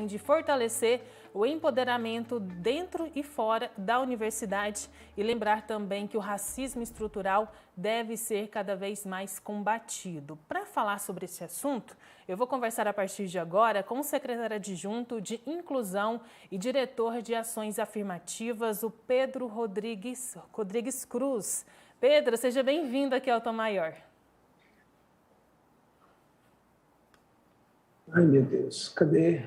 de fortalecer o empoderamento dentro e fora da universidade e lembrar também que o racismo estrutural deve ser cada vez mais combatido. Para falar sobre esse assunto, eu vou conversar a partir de agora com o secretário adjunto de Inclusão e diretor de Ações Afirmativas, o Pedro Rodrigues Cruz. Pedro, seja bem-vindo aqui ao Tom Maior. Ai, meu Deus, cadê?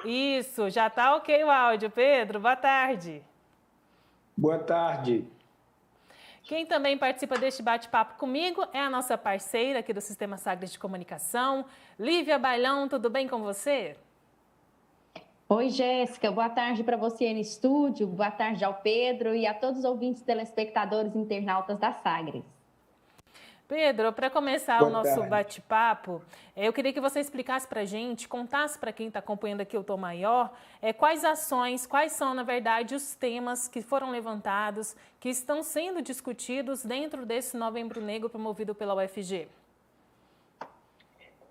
Isso, já está ok o áudio. Pedro, boa tarde. Boa tarde. Quem também participa deste bate-papo comigo é a nossa parceira aqui do Sistema Sagres de Comunicação, Lívia Bailão. Tudo bem com você? Oi, Jéssica. Boa tarde para você no estúdio. Boa tarde ao Pedro e a todos os ouvintes, telespectadores e internautas da Sagres. Pedro, para começar o nosso bate-papo, eu queria que você explicasse para a gente, contasse para quem está acompanhando aqui o Tom Maior, quais ações, quais são, na verdade, os temas que foram levantados, que estão sendo discutidos dentro desse Novembro Negro promovido pela UFG.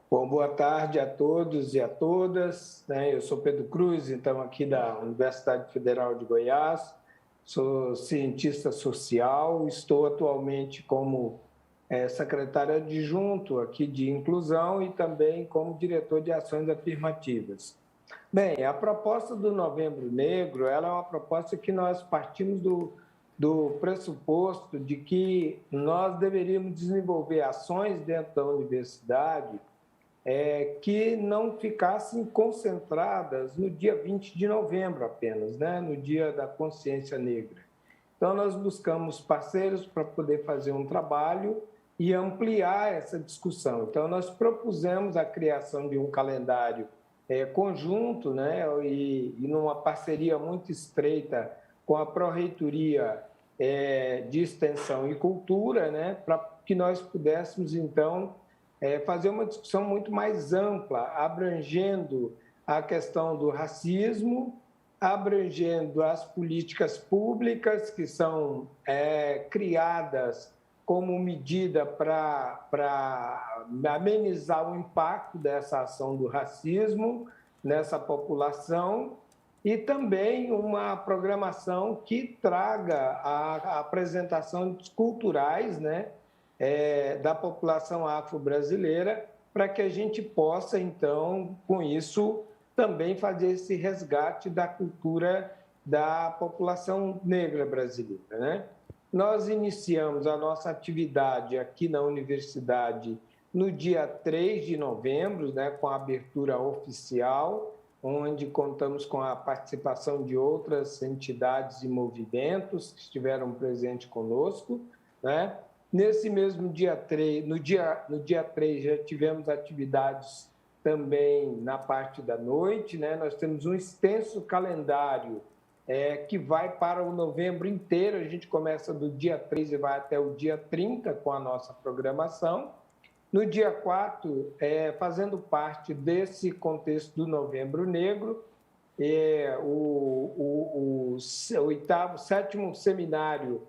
Bom, boa tarde a todos e a todas. Eu sou Pedro Cruz, então aqui da Universidade Federal de Goiás, sou cientista social, estou atualmente como secretário adjunto aqui de Inclusão e também como diretor de Ações Afirmativas. Bem, a proposta do Novembro Negro, ela é uma proposta que nós partimos do pressuposto de que nós deveríamos desenvolver ações dentro da universidade que não ficassem concentradas no dia 20 de novembro apenas, no Dia da Consciência Negra. Então, nós buscamos parceiros para poder fazer um trabalho e ampliar essa discussão. Então, nós propusemos a criação de um calendário conjunto, e numa parceria muito estreita com a Pró-Reitoria de Extensão e Cultura, para que nós pudéssemos, então, fazer uma discussão muito mais ampla, abrangendo a questão do racismo, abrangendo as políticas públicas que são criadas como medida para amenizar o impacto dessa ação do racismo nessa população e também uma programação que traga a apresentação culturais, da população afro-brasileira, para que a gente possa, então, com isso, também fazer esse resgate da cultura da população negra brasileira, Nós iniciamos a nossa atividade aqui na universidade no dia 3 de novembro, com a abertura oficial, onde contamos com a participação de outras entidades e movimentos que estiveram presentes conosco, Nesse mesmo dia 3, no dia 3 já tivemos atividades também na parte da noite, Nós temos um extenso calendário que vai para o novembro inteiro. A gente começa do dia 3 e vai até o dia 30 com a nossa programação. No dia 4, fazendo parte desse contexto do Novembro Negro, o sétimo seminário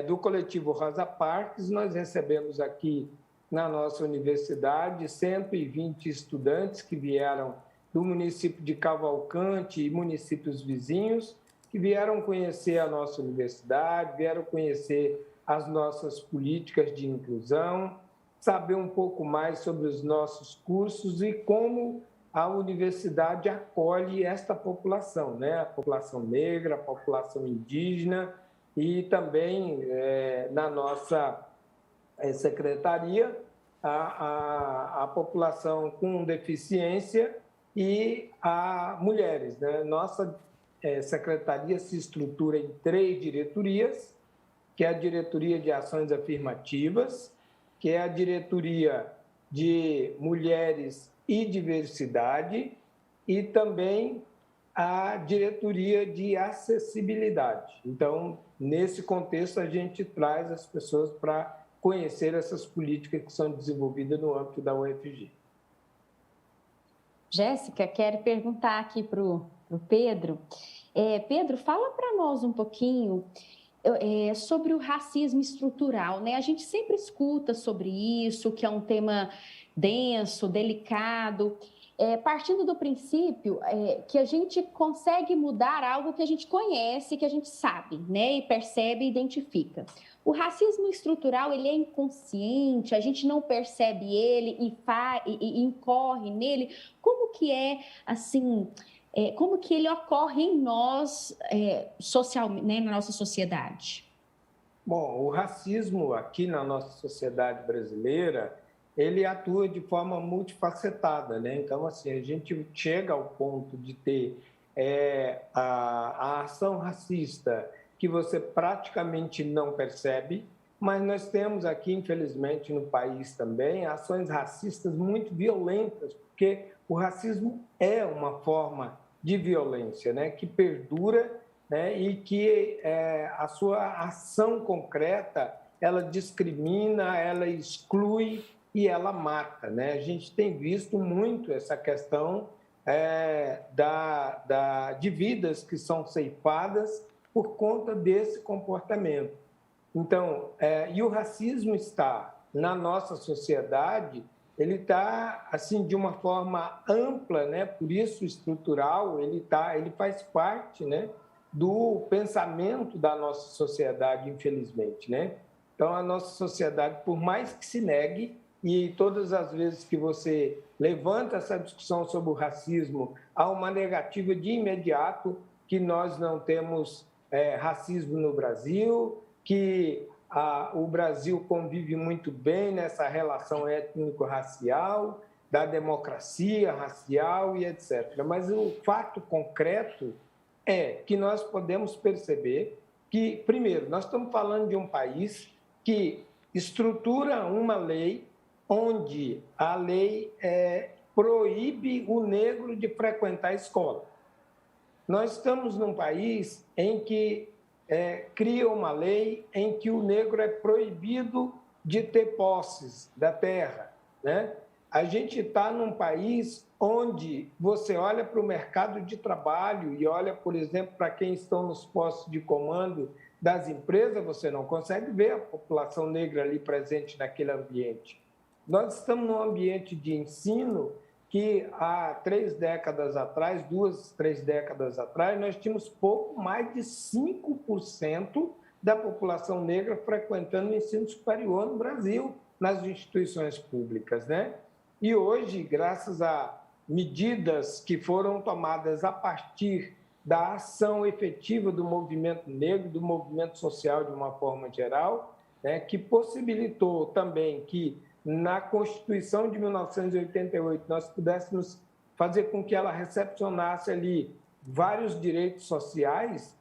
do coletivo Rosa Parks, nós recebemos aqui na nossa universidade 120 estudantes que vieram do município de Cavalcante e municípios vizinhos, que vieram conhecer a nossa universidade, vieram conhecer as nossas políticas de inclusão, saber um pouco mais sobre os nossos cursos e como a universidade acolhe esta população, A população negra, a população indígena e também na nossa secretaria a população com deficiência e a mulheres, Nossa secretaria se estrutura em 3 diretorias, que é a Diretoria de Ações Afirmativas, que é a Diretoria de Mulheres e Diversidade e também a Diretoria de Acessibilidade. Então, nesse contexto, a gente traz as pessoas para conhecer essas políticas que são desenvolvidas no âmbito da UFG. Jéssica, quero perguntar aqui para o Pedro. Pedro, fala para nós um pouquinho sobre o racismo estrutural, A gente sempre escuta sobre isso, que é um tema denso, delicado. partindo do princípio que a gente consegue mudar algo que a gente conhece, que a gente sabe, né? E percebe e identifica. O racismo estrutural, ele é inconsciente, a gente não percebe ele e incorre nele. Como que assim, como que ele ocorre em nós, socialmente, né, na nossa sociedade? Bom, o racismo aqui na nossa sociedade brasileira, ele atua de forma multifacetada, né? Então, assim, a gente chega ao ponto de ter a ação racista que você praticamente não percebe, mas nós temos aqui, infelizmente, no país também, ações racistas muito violentas, porque o racismo é uma forma de violência, né? Que perdura, né? E que a sua ação concreta, ela discrimina, ela exclui e ela mata, né? A gente tem visto muito essa questão de vidas que são ceifadas por conta desse comportamento. Então, e o racismo está na nossa sociedade, ele está assim de uma forma ampla, né? Por isso estrutural, ele faz parte, né, do pensamento da nossa sociedade, infelizmente, né? Então, a nossa sociedade, por mais que se negue, e todas as vezes que você levanta essa discussão sobre o racismo, há uma negativa de imediato que nós não temos racismo no Brasil, que o Brasil convive muito bem nessa relação étnico-racial, da democracia racial e etc. Mas o fato concreto é que nós podemos perceber que, primeiro, nós estamos falando de um país que estrutura uma lei onde a lei proíbe o negro de frequentar a escola. Nós estamos num país em que cria uma lei em que o negro é proibido de ter posses da terra, né? A gente está num país onde você olha para o mercado de trabalho e olha, por exemplo, para quem estão nos postos de comando das empresas, você não consegue ver a população negra ali presente naquele ambiente. Nós estamos num ambiente de ensino que há 3 décadas atrás, 2, 3 décadas atrás, nós tínhamos pouco mais de 5% da população negra frequentando o ensino superior no Brasil, nas instituições públicas, né? E hoje, graças a medidas que foram tomadas a partir da ação efetiva do movimento negro, do movimento social de uma forma geral, né, que possibilitou também que na Constituição de 1988 nós pudéssemos fazer com que ela recepcionasse ali vários direitos sociais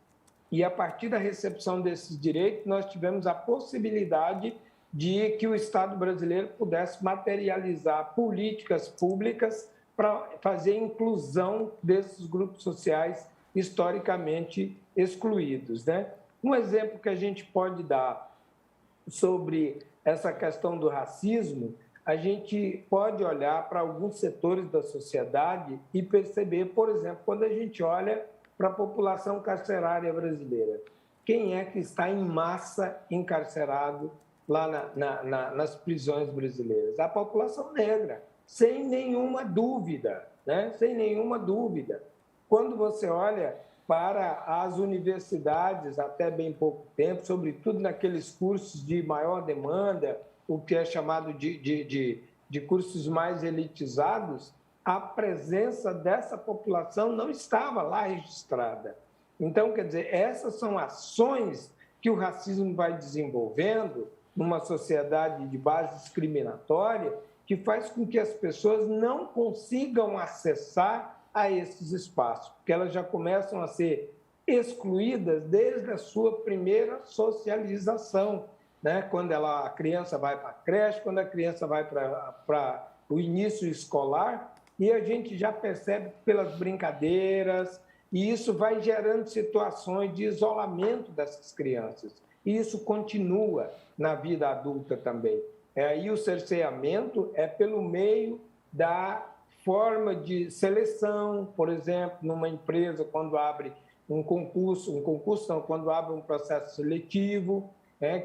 e a partir da recepção desses direitos nós tivemos a possibilidade de que o Estado brasileiro pudesse materializar políticas públicas para fazer a inclusão desses grupos sociais historicamente excluídos, né? Um exemplo que a gente pode dar sobre essa questão do racismo, a gente pode olhar para alguns setores da sociedade e perceber, por exemplo, quando a gente olha para a população carcerária brasileira, quem é que está em massa encarcerado lá nas prisões brasileiras? A população negra, sem nenhuma dúvida, né? Sem nenhuma dúvida. Quando você olha para as universidades, até bem pouco tempo, sobretudo naqueles cursos de maior demanda, o que é chamado de cursos mais elitizados, a presença dessa população não estava lá registrada. Então, quer dizer, essas são ações que o racismo vai desenvolvendo numa sociedade de base discriminatória, que faz com que as pessoas não consigam acessar a esses espaços, porque elas já começam a ser excluídas desde a sua primeira socialização, né? Quando a criança vai para a creche, quando a criança vai para o início escolar, e a gente já percebe pelas brincadeiras, e isso vai gerando situações de isolamento dessas crianças. E isso continua na vida adulta também. E o cerceamento é pelo meio da forma de seleção, por exemplo, numa empresa, quando abre quando abre um processo seletivo,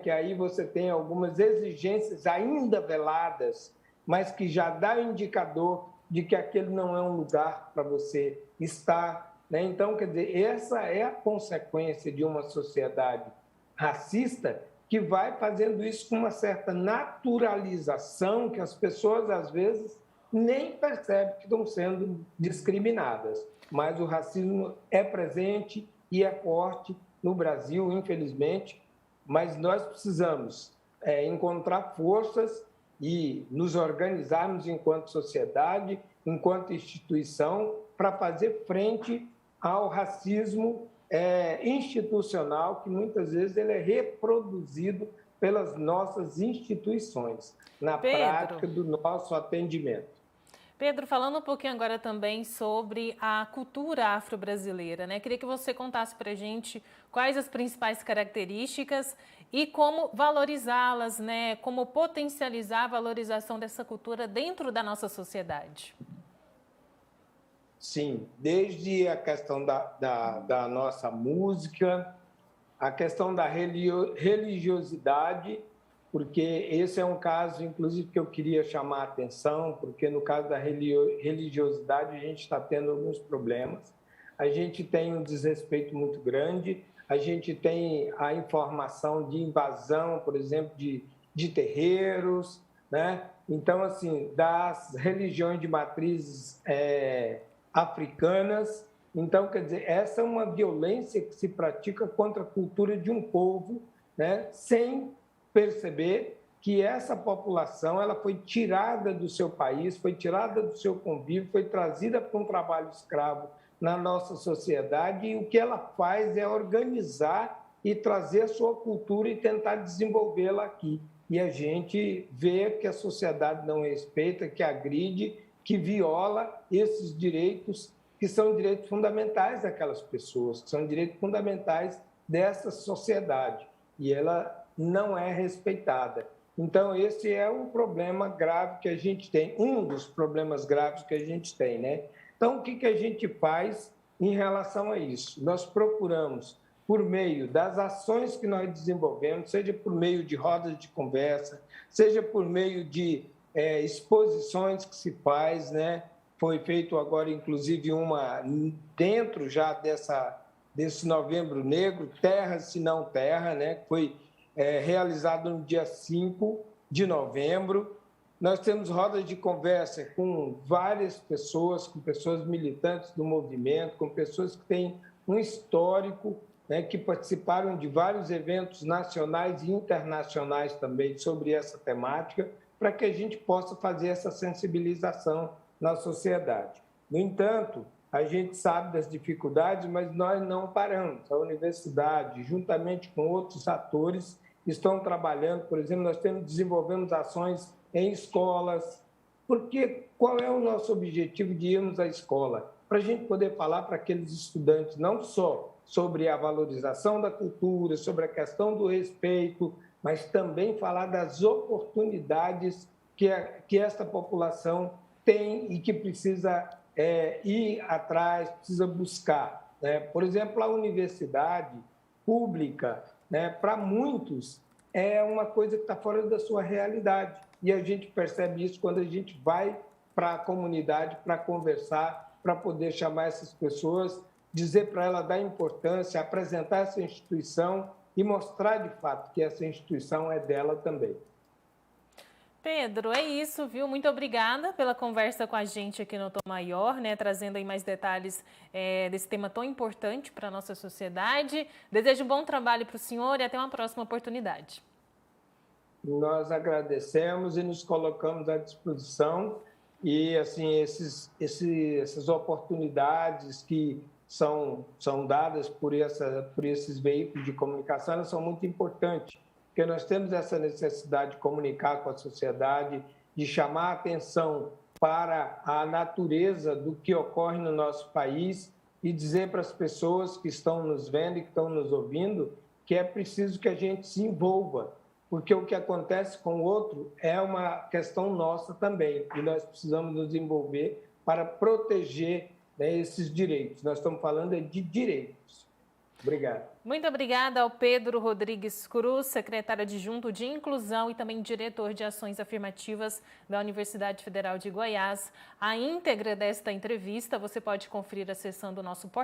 que aí você tem algumas exigências ainda veladas, mas que já dá indicador de que aquele não é um lugar para você estar, né? Então, quer dizer, essa é a consequência de uma sociedade racista que vai fazendo isso com uma certa naturalização que as pessoas, às vezes, nem percebem que estão sendo discriminadas. Mas o racismo é presente e é forte no Brasil, infelizmente, mas nós precisamos encontrar forças e nos organizarmos enquanto sociedade, enquanto instituição, para fazer frente ao racismo institucional, que muitas vezes ele é reproduzido pelas nossas instituições, na prática do nosso atendimento. Pedro, falando um pouquinho agora também sobre a cultura afro-brasileira, né? Queria que você contasse para a gente quais as principais características e como valorizá-las, né? Como potencializar a valorização dessa cultura dentro da nossa sociedade. Sim, desde a questão da nossa música, a questão da religiosidade, porque esse é um caso, inclusive, que eu queria chamar a atenção, porque no caso da religiosidade a gente está tendo alguns problemas. A gente tem um desrespeito muito grande, a gente tem a informação de invasão, por exemplo, de terreiros, né? Então, assim, das religiões de matrizes africanas. Então, quer dizer, essa é uma violência que se pratica contra a cultura de um povo, né? Sem perceber que essa população ela foi tirada do seu país, foi tirada do seu convívio, foi trazida para um trabalho escravo na nossa sociedade, e o que ela faz é organizar e trazer a sua cultura e tentar desenvolvê-la aqui. E a gente vê que a sociedade não respeita, que agride, que viola esses direitos, que são direitos fundamentais daquelas pessoas, que são direitos fundamentais dessa sociedade. E ela não é respeitada. Então, esse é um problema grave que a gente tem, um dos problemas graves que a gente tem, né? Então, o que a gente faz em relação a isso? Nós procuramos, por meio das ações que nós desenvolvemos, seja por meio de rodas de conversa, seja por meio de exposições que se faz, né? Foi feito agora, inclusive, uma dentro já desse Novembro Negro, Terra Se Não Terra, né? Foi realizado no dia 5 de novembro. Nós temos rodas de conversa com várias pessoas, com pessoas militantes do movimento, com pessoas que têm um histórico, né, que participaram de vários eventos nacionais e internacionais também sobre essa temática, para que a gente possa fazer essa sensibilização na sociedade. No entanto, a gente sabe das dificuldades, mas nós não paramos. A universidade, juntamente com outros atores, estão trabalhando. Por exemplo, nós desenvolvemos ações em escolas. Porque qual é o nosso objetivo de irmos à escola? Para a gente poder falar para aqueles estudantes não só sobre a valorização da cultura, sobre a questão do respeito, mas também falar das oportunidades que esta população tem e que precisa ir atrás, precisa buscar, né? Por exemplo, a universidade pública, né, para muitos, é uma coisa que está fora da sua realidade. E a gente percebe isso quando a gente vai para a comunidade para conversar, para poder chamar essas pessoas, dizer para elas da importância, apresentar essa instituição e mostrar de fato que essa instituição é dela também. Pedro, é isso, viu? Muito obrigada pela conversa com a gente aqui no Tom Maior, né? Trazendo aí mais detalhes desse tema tão importante para a nossa sociedade. Desejo um bom trabalho para o senhor e até uma próxima oportunidade. Nós agradecemos e nos colocamos à disposição. E, assim, essas oportunidades que são dadas por esses veículos de comunicação, elas são muito importantes, porque nós temos essa necessidade de comunicar com a sociedade, de chamar a atenção para a natureza do que ocorre no nosso país e dizer para as pessoas que estão nos vendo e que estão nos ouvindo que é preciso que a gente se envolva, porque o que acontece com o outro é uma questão nossa também, e nós precisamos nos envolver para proteger, né, esses direitos. Nós estamos falando de direitos. Obrigado. Muito obrigada ao Pedro Rodrigues Cruz, secretário adjunto de Inclusão e também diretor de Ações Afirmativas da Universidade Federal de Goiás. A íntegra desta entrevista você pode conferir acessando o nosso portal.